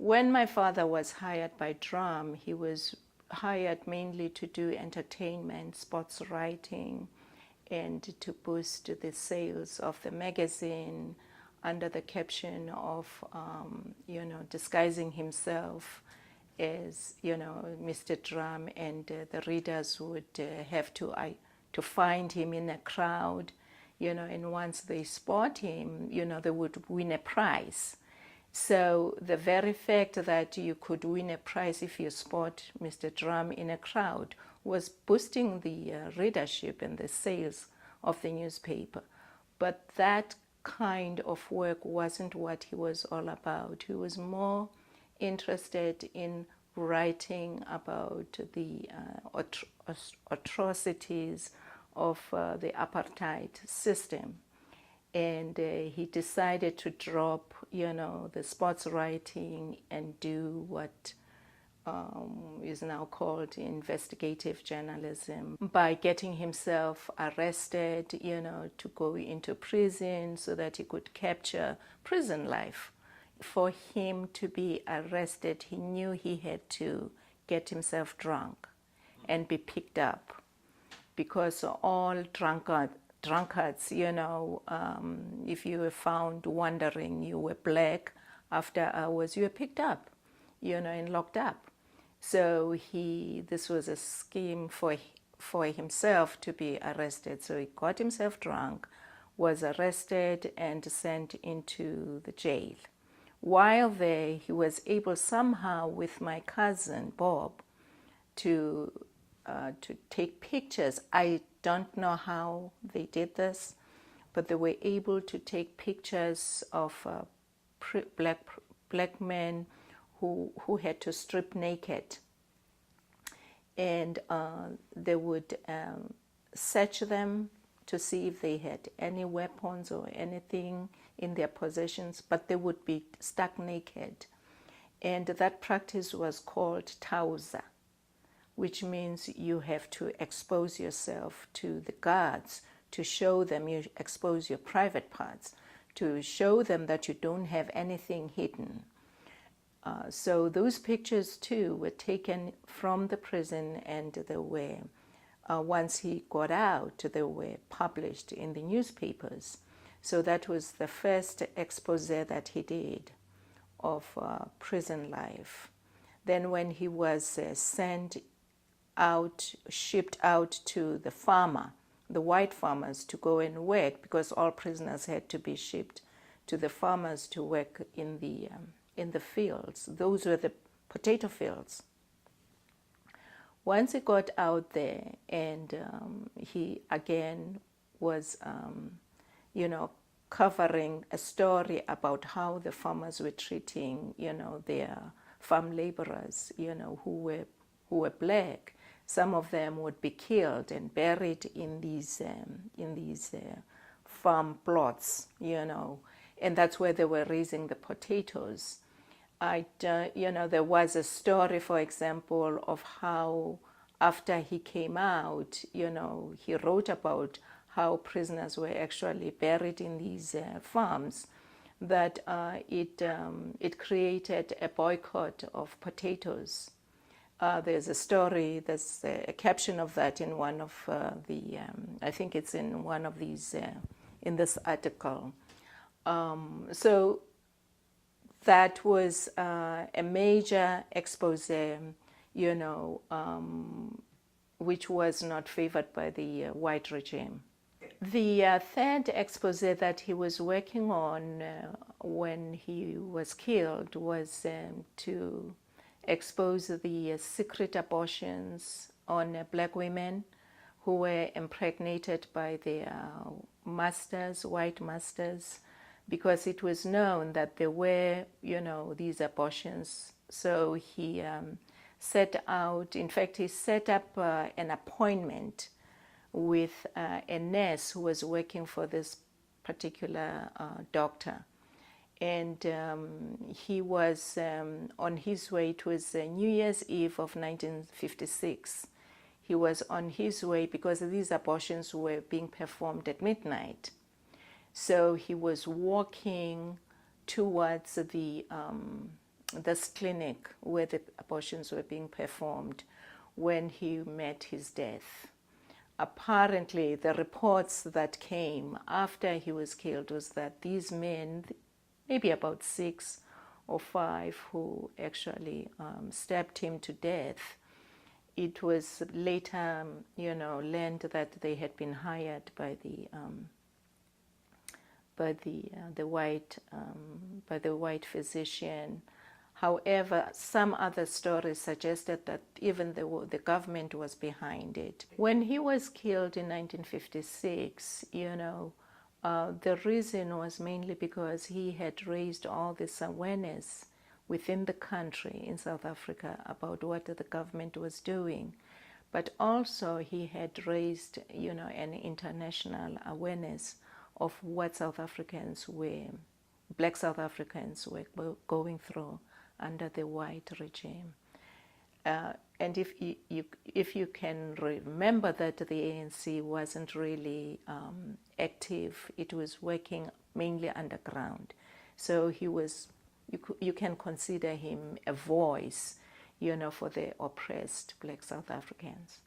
when my father was hired by Drum, he was hired mainly to do entertainment, sports writing, and to boost the sales of the magazine under the caption of, disguising himself as, Mr. Drum, and the readers would have to find him in a crowd, and once they spot him, they would win a prize. So the very fact that you could win a prize if you spot Mr. Drum in a crowd was boosting the readership and the sales of the newspaper. But that kind of work wasn't what he was all about. He was more interested in writing about the atrocities of the apartheid system. And he decided to drop, the sports writing and do what is now called investigative journalism by getting himself arrested, to go into prison so that he could capture prison life. For him to be arrested, he knew he had to get himself drunk and be picked up, because all drunkards, if you were found wandering, you were black, after hours you were picked up, and locked up. So this was a scheme for himself to be arrested. So he got himself drunk, was arrested, and sent into the jail. While there, he was able somehow, with my cousin Bob, to take pictures. I don't know how they did this, but they were able to take pictures of black men who had to strip naked, and they would search them to see if they had any weapons or anything in their possessions, but they would be stuck naked. And that practice was called tauza, which means you have to expose yourself to the guards to show them, you expose your private parts, to show them that you don't have anything hidden. So those pictures too were taken from the prison, and they were, once he got out, they were published in the newspapers. So that was the first expose that he did of prison life. Then when he was shipped out to the farmer, the white farmers, to go and work, because all prisoners had to be shipped to the farmers to work in the fields. Those were the potato fields. Once he got out there, and he again was, covering a story about how the farmers were treating, their farm laborers, who were black. Some of them would be killed and buried in these farm plots, and that's where they were raising the potatoes. There was a story, for example, of how after he came out, he wrote about how prisoners were actually buried in these farms, that it created a boycott of potatoes. There's a story, there's a caption of that in one of I think it's in one of these, in this article. So that was a major expose, which was not favored by the white regime. The third expose that he was working on when he was killed was to expose the secret abortions on black women who were impregnated by their masters, white masters, because it was known that there were, these abortions. So he set out, in fact, he set up an appointment with a nurse who was working for this particular doctor. And he was on his way. It was New Year's Eve of 1956. He was on his way because these abortions were being performed at midnight. So he was walking towards the this clinic where the abortions were being performed when he met his death. Apparently, the reports that came after he was killed was that these men, maybe about 6 or 5, who actually stabbed him to death, it was later, learned that they had been hired by the white physician. However, some other stories suggested that even the government was behind it. When he was killed in 1956, the reason was mainly because he had raised all this awareness within the country in South Africa about what the government was doing. But also he had raised, an international awareness of what Black South Africans were going through under the white regime. And if you can remember that the ANC wasn't really active, it was working mainly underground. So he was, you can consider him a voice, for the oppressed Black South Africans.